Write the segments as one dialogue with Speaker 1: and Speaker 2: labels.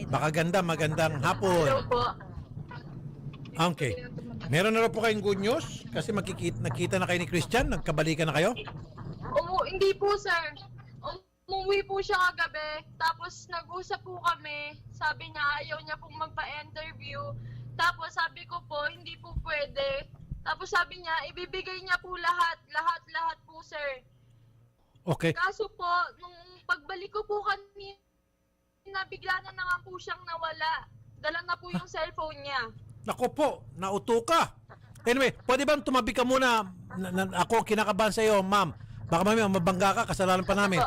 Speaker 1: Baka ganda, magandang hapon.
Speaker 2: Hello po.
Speaker 1: Okay. Meron na rin po kayong good news? Kasi nakita na kayo ni Christian? Nagkabalikan na kayo?
Speaker 2: Hindi po, sir. Umuwi po siya kagabi. Tapos nag-usap po kami. Sabi niya ayaw niya pong magpa-interview. Tapos sabi ko po, hindi po pwede. Tapos sabi niya, ibibigay niya po lahat po, sir.
Speaker 1: Okay.
Speaker 2: Kaso po, nung pagbalik ko po kanina, bigla na naman po siyang nawala. Dala na po yung cellphone niya.
Speaker 1: Nako po, nauto ka. Anyway, pwede ba tumabi ka muna? Ako kinakabahan sa iyo, ma'am. Baka mamaya mabangga ka, kasalanan pa namin.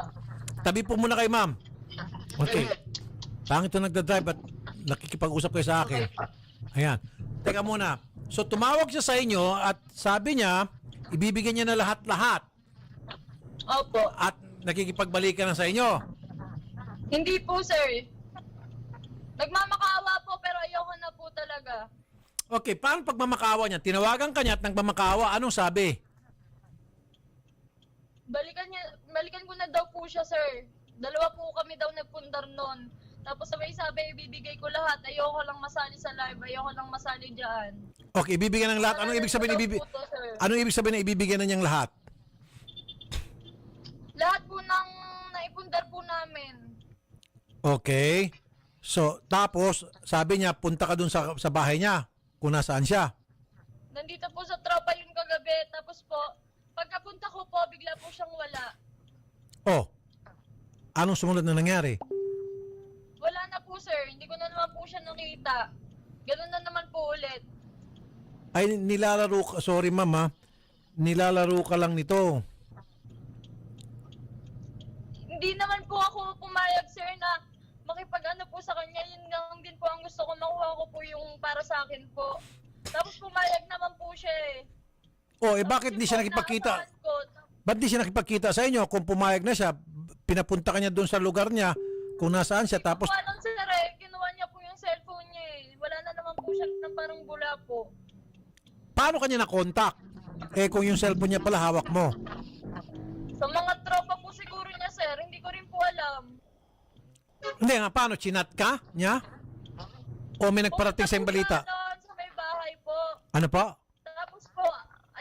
Speaker 1: Tabi po muna kay ma'am. Okay. Pangit ito nagdadrive at nakikipag-usap kayo sa akin. Ayan. Teka muna. So tumawag siya sa inyo at sabi niya, ibibigyan niya na lahat-lahat.
Speaker 2: Opo.
Speaker 1: At nakikipagbalikan na sa inyo.
Speaker 2: Hindi po, sir. Nagmamakaawa po pero ayoko na po talaga.
Speaker 1: Okay, paano pagmamakaawa niya? Tinawagan ka niya at nagmamakaawa. Anong sabi?
Speaker 2: Balikan ko na daw po siya, sir. Dalawa po kami daw nagpundar noon. Tapos sabi, ibibigay ko lahat. Ayoko lang masali sa live. Ayoko lang masali dyan.
Speaker 1: Okay, ibibigyan ng lahat. Anong ibig sabihin Anong ibig sabihin na ibibigyan na niyang lahat?
Speaker 2: Lahat po ng naipundar po namin.
Speaker 1: Okay. So, tapos, sabi niya, punta ka dun sa bahay niya, kung nasaan siya.
Speaker 2: Nandito po sa tropa yun kagabi. Tapos po, pagkapunta ko po, bigla po siyang wala.
Speaker 1: Oh, anong sumunod na nangyari?
Speaker 2: Wala na po, sir. Hindi ko na naman po siya nakita. Ganun na naman po ulit.
Speaker 1: Ay, nilalaro ka, sorry ma'am ha, nilalaro ka lang nito.
Speaker 2: Hindi naman po ako pumayag, sir, na makipag-ano po sa kanya. Yun lang din po ang gusto ko. Makuha ko po yung para sa akin po. Tapos pumayag naman po siya eh.
Speaker 1: Oh, eh bakit di siya nakipagkita? Ba't di siya nakipagkita sa inyo? Kung pumayag na siya, pinapunta ka niya doon sa lugar niya, kung nasaan siya, tapos...
Speaker 2: Kinuha lang, sir, eh. Kinuha niya po yung cellphone niya eh. Wala na naman po siya ng parang bula po.
Speaker 1: Paano kanya na-contact? Eh kung yung cellphone niya pala hawak mo.
Speaker 2: Sa mga tropa po siguro niya, sir. Hindi ko rin po alam.
Speaker 1: Hindi nga, paano? Chinat ka niya? O may nagparating sa yung balita?
Speaker 2: Doon sa may bahay po.
Speaker 1: Ano pa?
Speaker 2: Tapos po,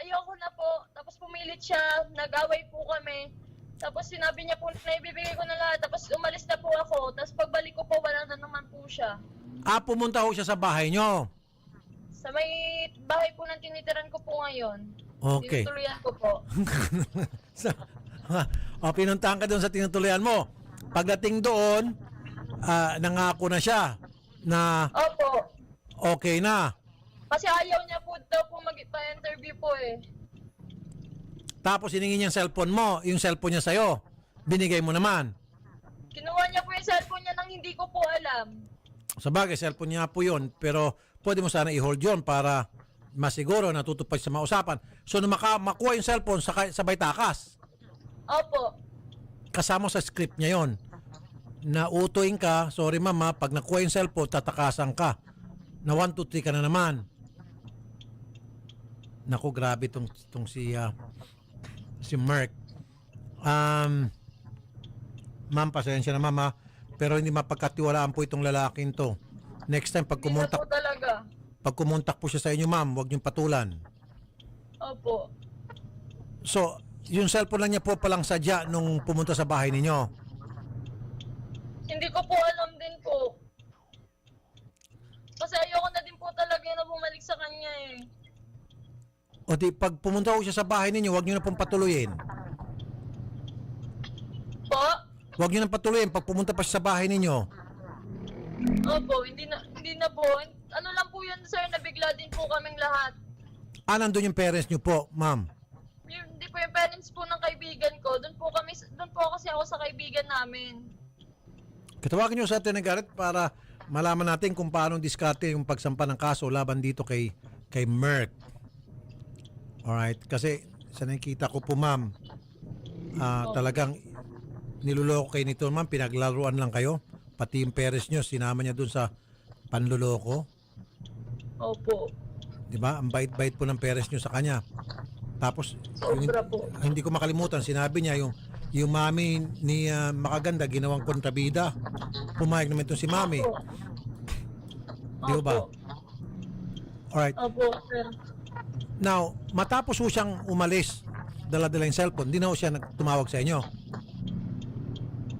Speaker 2: ayoko na po. Tapos pumilit siya. Nag-away po kami. Tapos sinabi niya po na ibibigay ko na lahat. Tapos umalis na po ako. Tapos pagbalik ko po, wala na naman po siya.
Speaker 1: Ah, pumunta ho siya sa bahay nyo.
Speaker 2: Sa may bahay po nang tinitiran ko po ngayon.
Speaker 1: Okay.
Speaker 2: Tinutuluyan ko po.
Speaker 1: O, pinuntahan ka doon sa tinutuluyan mo. Pagdating doon, nangako na siya na
Speaker 2: Opo.
Speaker 1: okay na.
Speaker 2: Kasi ayaw niya po daw po mag-interview po eh.
Speaker 1: Tapos hiningi niya yung cellphone mo, yung cellphone niya sa'yo. Binigay mo naman.
Speaker 2: Kinuha niya po yung cellphone niya nang hindi ko po alam.
Speaker 1: Sa bagay, cellphone niya po yun, pero pwede mo sana i-hold yun para masiguro natutupad sa mausapan. So, nung makuha yung cellphone, sabay takas.
Speaker 2: Opo.
Speaker 1: Kasama sa script niya yon. Nautuin ka, sorry mama, pag nakuha yung cellphone, tatakasan ka. Na 1, 2, 3 ka na naman. Naku, grabe tong si Merck. Ma'am, pasensya na mama, pero hindi mapagkatiwalaan po itong lalaking to. Next time, pag
Speaker 2: Hindi na
Speaker 1: kumontak,
Speaker 2: po talaga.
Speaker 1: pag kumontak po siya sa inyo, ma'am, huwag niyong patulan.
Speaker 2: Opo.
Speaker 1: So, yung cellphone lang niya po palang sadya nung pumunta sa bahay ninyo.
Speaker 2: Hindi ko po alam din po. Kasi ayoko na din po talaga na bumalik sa kanya eh.
Speaker 1: O di, pag pumunta ko siya sa bahay ninyo, huwag niyo na pong patuloyin.
Speaker 2: Po?
Speaker 1: Huwag niyo na patuloyin pag pumunta pa siya sa bahay ninyo.
Speaker 2: Opo, hindi na po. Ano lang po yun, sir, nabigla din po kaming lahat.
Speaker 1: Ah, nandun yung parents niyo po, ma'am.
Speaker 2: Hindi po yung parents po ng kaibigan ko. Doon po kasi ako sa kaibigan namin.
Speaker 1: Katawagin niyo sa atin ng Garrett para malaman natin kung paano diskarte yung pagsampa ng kaso laban dito kay Merck. Alright, kasi sa nakikita ko po, ma'am, talagang niluloko kayo nito, ma'am, pinaglaruan lang kayo. Pati yung parents niyo, sinama niya dun sa panluloko.
Speaker 2: Opo.
Speaker 1: Di ba? Ang bait-bait po ng parents niyo sa kanya. Tapos,
Speaker 2: Sobra po.
Speaker 1: hindi ko makalimutan, sinabi niya yung yung mami ni Makaganda, ginawang kontrabida. Pumayag naman ito si mami.
Speaker 2: Opo.
Speaker 1: Di ba?
Speaker 2: Opo.
Speaker 1: Alright.
Speaker 2: Opo, sir.
Speaker 1: Now, matapos po siyang umalis, dala-dala yung cellphone, di na po siya tumawag sa inyo.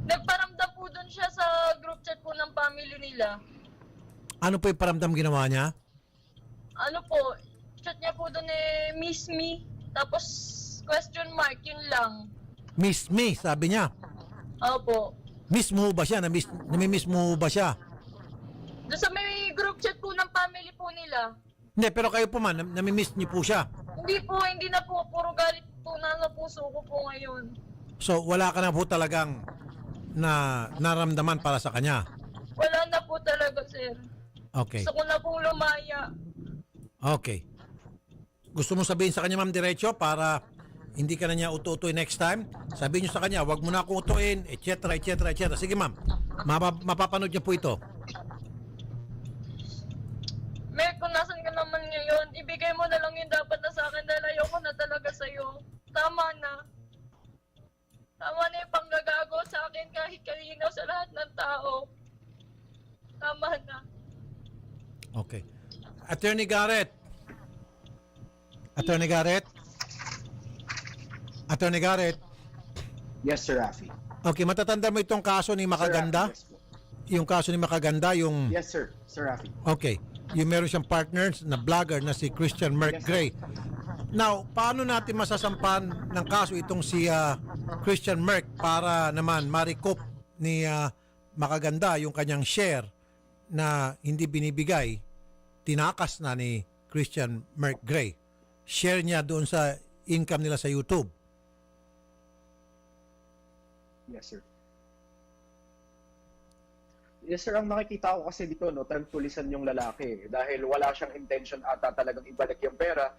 Speaker 2: Nagparamdam po doon siya sa group chat po ng family nila.
Speaker 1: Ano po yung paramdam ginawa niya?
Speaker 2: Ano po, chat niya po doon miss me. Tapos question mark, yun lang.
Speaker 1: Miss me, sabi niya.
Speaker 2: Opo.
Speaker 1: Miss mo ba siya? Nami-miss mo ba siya?
Speaker 2: Doon sa may group chat po ng family po nila.
Speaker 1: Hindi, pero kayo po man, nami-miss niyo po siya.
Speaker 2: Hindi na po. Puro galit po na puso ko po ngayon.
Speaker 1: So, wala ka na po talagang naramdaman para sa kanya.
Speaker 2: Wala na po talaga, sir.
Speaker 1: Okay.
Speaker 2: Gusto ko na pong lumaya.
Speaker 1: Okay. Gusto mo sabihin sa kanya, ma'am, diretso para hindi ka na niya utu-utuin next time? Sabihin niyo sa kanya, wag mo na akong utuin, etc., etc., etc. Sige, ma'am. Mapapanood niya po ito.
Speaker 2: Mer, kung nasan ka naman ngayon, ibigay mo na lang yung dapat na sa akin dahil ayoko na talaga sa'yo. Tama na. Tama na yung panggagago sa akin kahit kanino sa lahat ng tao. Tama na.
Speaker 1: Okay. Attorney Garrett. Attorney Garrett. Attorney Garrett.
Speaker 3: Yes, Sir Rafi.
Speaker 1: Okay, matatanda mo itong kaso ni Makaganda?
Speaker 3: Sir Rafi, yes po.
Speaker 1: Yung kaso ni Makaganda, yung...
Speaker 3: Yes, sir. Sir Rafi.
Speaker 1: Okay. Yung meron siyang partners na vlogger na si Christian Merck
Speaker 3: Yes, sir.
Speaker 1: Gray. Now, paano natin masasampan ng kaso itong si Christian Merck para naman marikop ni Makaganda yung kanyang share na hindi binibigay, tinakas na ni Christian Merck Gray. Share niya doon sa income nila sa YouTube.
Speaker 3: Yes, sir. Yes, sir. Ang nakikita ko kasi dito, no, tulisan yung lalaki. Dahil wala siyang intention ata talagang ibalik yung pera.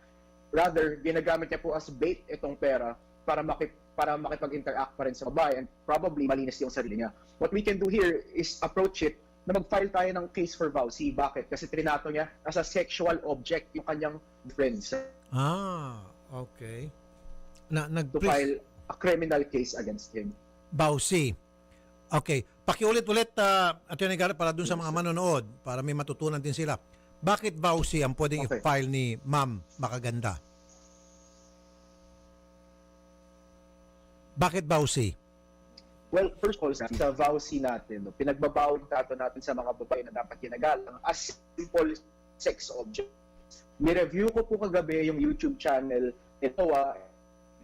Speaker 3: Rather, ginagamit niya po as bait itong pera para makipag-interact pa rin sa babae and probably malinis yung sarili niya. What we can do here is approach it na mag-file tayo ng case for vowsy. Bakit? Kasi trinato niya as a sexual object yung kanyang friends
Speaker 1: Okay.
Speaker 3: to file a criminal case against him.
Speaker 1: Bausi. Okay. Pakiulit-ulit, Attorney Garrett, para dun sa mga manonood, para may matutunan din sila. Bakit Bausi ang pwedeng
Speaker 3: Okay.
Speaker 1: i-file ni Ma'am Makaganda? Bakit Bausi?
Speaker 3: Well, first of all, sa vowsy natin, no, pinagbabawal natin sa mga babae na dapat ginagalang as simple sex object. Ni-review ko po kagabi yung YouTube channel ito,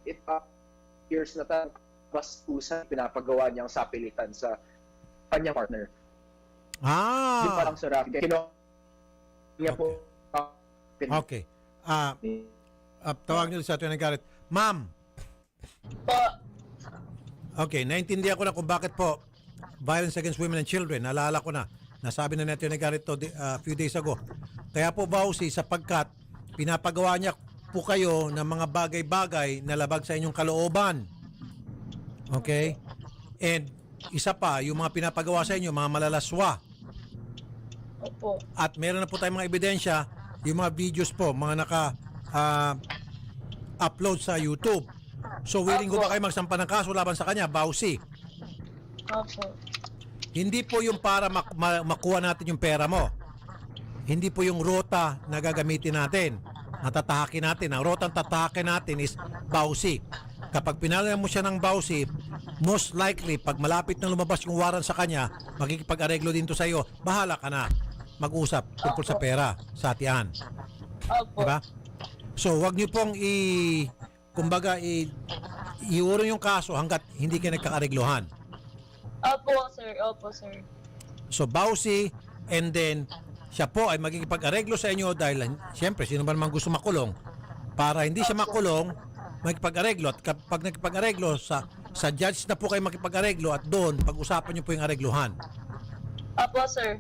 Speaker 3: it appears na bastusan pinapagawa niyang sapilitan sa kanyang partner. Yung parang sa Rafi. Niya po.
Speaker 1: Okay. Tawag niyo sa Attorney Garrett. Ma'am. Okay, naintindihan ko na kung bakit po violence against women and children. Naalala ko na. Nasabi na Attorney Garrett to a few days ago. Kaya po Bausi, sapagkat pinapagawa niya po kayo ng mga bagay-bagay na labag sa inyong kalooban. Okay? And isa pa, yung mga pinapagawa sa inyo, mga malalaswa.
Speaker 2: Opo.
Speaker 1: At meron na po tayong mga ebidensya, yung mga videos po, mga naka-upload sa YouTube. So willing ko ba kayo magsampa ng kaso laban sa kanya, Bausi?
Speaker 2: Opo.
Speaker 1: Hindi po yung para makuha natin yung pera mo. Hindi po yung rota na gagamitin natin. Natatahakin natin. Ang rota ang tatahakin natin is Bausi. Kapag pinalala mo siya ng Bausi, most likely, pag malapit na lumabas yung warrant sa kanya, magkikipag-areglo din to sa iyo, bahala ka na mag-usap tungkol sa pera, sa atian.
Speaker 2: Opo.
Speaker 1: Diba? So, wag niyo pong iurong yung kaso hanggat hindi kayo nagkakareglohan.
Speaker 2: Opo, sir. Opo, sir.
Speaker 1: So, Bausi, and then, siya po ay magkikipag-areglo sa inyo dahil, siyempre, sino ba naman gusto makulong? Para hindi siya makulong, magkipag-areglo. At kapag nagkipag-areglo, sa judge na po kayo makipag-areglo at doon, pag-usapan niyo po yung aregluhan.
Speaker 2: Opo, sir.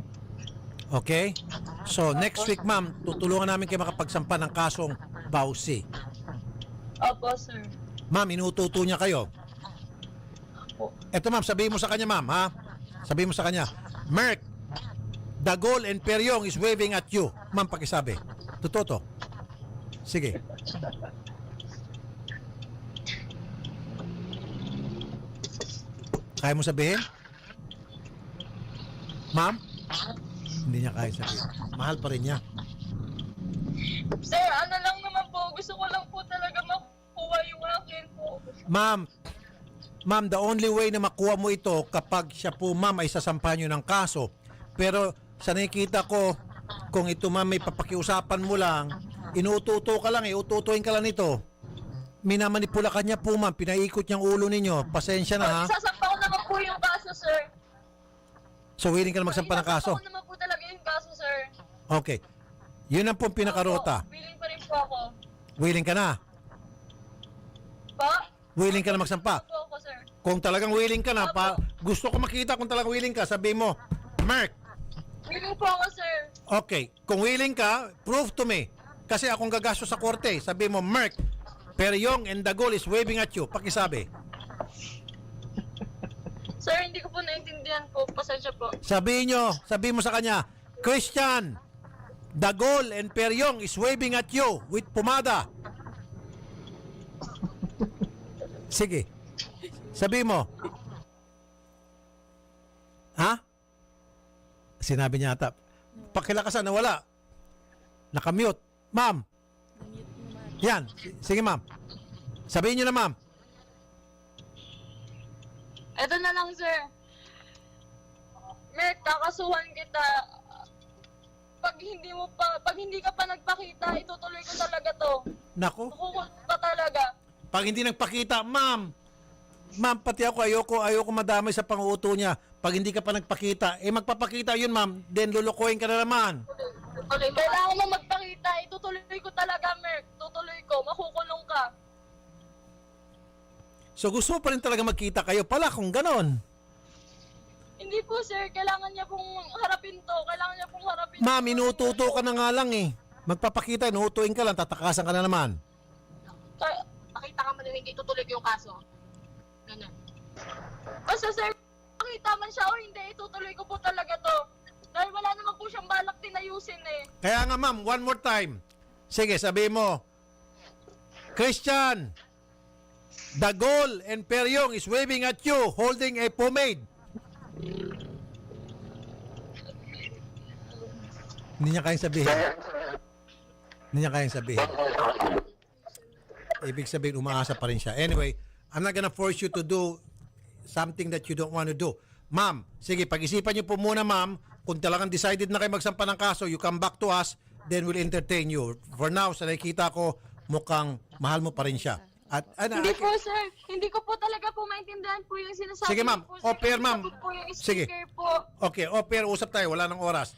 Speaker 1: Okay? So, next week, ma'am, tutulungan namin kayo makapagsampa ng kasong Bausi.
Speaker 2: Opo, sir.
Speaker 1: Ma'am, inututo niya kayo.
Speaker 2: Opo.
Speaker 1: Eto, ma'am, sabihin mo sa kanya, ma'am, ha? Sabihin mo sa kanya, Merck, Dagol and Peryong is waving at you. Ma'am, pakisabi. Totoo to. Sige. Kaya mo sabihin? Ma'am? Hindi niya kaya sabihin. Mahal pa rin niya.
Speaker 2: Sir, ano lang naman po, gusto ko lang po talaga makuha yung akin po.
Speaker 1: Ma'am, the only way na makuha mo ito kapag siya po, ma'am, ay sasampahan nyo ng kaso. Pero sa nakikita ko, kung ito, ma'am, may papakiusapan mo lang, inuututo ka lang, ututuin ka lang nito. Minamanipula ka niya po, ma'am, pinaikot niyang ulo ninyo. Pasensya na, ha?
Speaker 2: Sasampa ko naman po yung kaso, sir.
Speaker 1: So, willing ka na magsampa ng kaso?
Speaker 2: Isasampa ko naman po talaga yung kaso, sir.
Speaker 1: Okay. Yun ang pong pinakarota.
Speaker 2: Opo, willing pa rin po ako.
Speaker 1: Willing ka na?
Speaker 2: Pa?
Speaker 1: Willing ka na magsampa?
Speaker 2: Po ako, sir.
Speaker 1: Kung talagang willing ka na, gusto ko makita kung talagang willing ka, sabi mo, Mark,
Speaker 2: Willing po ako, sir.
Speaker 1: okay, kung willing ka, prove to me. Kasi akong gagastos sa korte. Sabi mo, Mark, Peryong and the goal is waving at you. Pakisabi.
Speaker 2: Sir, hindi ko po naintindihan po. Pasensya po.
Speaker 1: Sabi mo sa kanya, Christian, the goal and Peryong is waving at you with pomada. Sige. Sabi mo. Ha? Sinabi niya ata. Pakilakasan, nawala. Nakamute. Ma'am. Yan. Sige, ma'am. Sabihin niyo na, ma'am.
Speaker 2: Eto na lang, sir. Merk, kakasuhan kita. Pag hindi ka pa nagpakita, itutuloy ko talaga to.
Speaker 1: Nako.
Speaker 2: Kukul pa talaga.
Speaker 1: Pag hindi nagpakita, ma'am. Ma'am, pati ako, ayoko madamay sa panguuto niya. Pag hindi ka pa nagpakita, magpapakita yun, ma'am. Then lulukuhin ka na naman.
Speaker 2: Okay, kailangan mo magpakita. Itutuloy ko talaga, Merk. Tutuloy ko. Makukulong ka.
Speaker 1: So gusto mo pa rin talaga magkita kayo pala kung ganon.
Speaker 2: Hindi po, sir. Kailangan niya pong harapin to. Kailangan niya pong harapin
Speaker 1: Ma'am,
Speaker 2: to.
Speaker 1: inututo ka na nga lang eh. Magpapakita, inuutuin ka lang, tatakasan ka na naman.
Speaker 2: Pakita ka man hindi itutuloy ko yung kaso. Ganun. Basta, sir, pakita man siya o hindi, itutuloy ko po talaga to. Dahil wala naman po siyang balak tinayusin eh.
Speaker 1: Kaya nga ma'am, one more time. Sige, sabi mo. Christian, the goal and Peryong is waving at you holding a pomade. Hindi niya kayang sabihin. Hindi niya kayang sabihin. Ibig sabihin, umaasa pa rin siya. Anyway, I'm not gonna force you to do something that you don't want to do. Ma'am, sige, pag-isipan niyo po muna, ma'am. Kung talagang decided na kayo magsampa ng kaso, you come back to us, then we'll entertain you. For now, sa nakikita ko, mukhang mahal mo pa rin siya. At,
Speaker 2: Hindi po, sir. Hindi ko po talaga po maintindihan po yung sinasabi
Speaker 1: Sige, ma'am.
Speaker 2: niyo po, sir.
Speaker 1: Offer, ma'am.
Speaker 2: Sagot po yung
Speaker 1: Sige.
Speaker 2: speaker po.
Speaker 1: Okay, pero usap tayo, wala nang oras.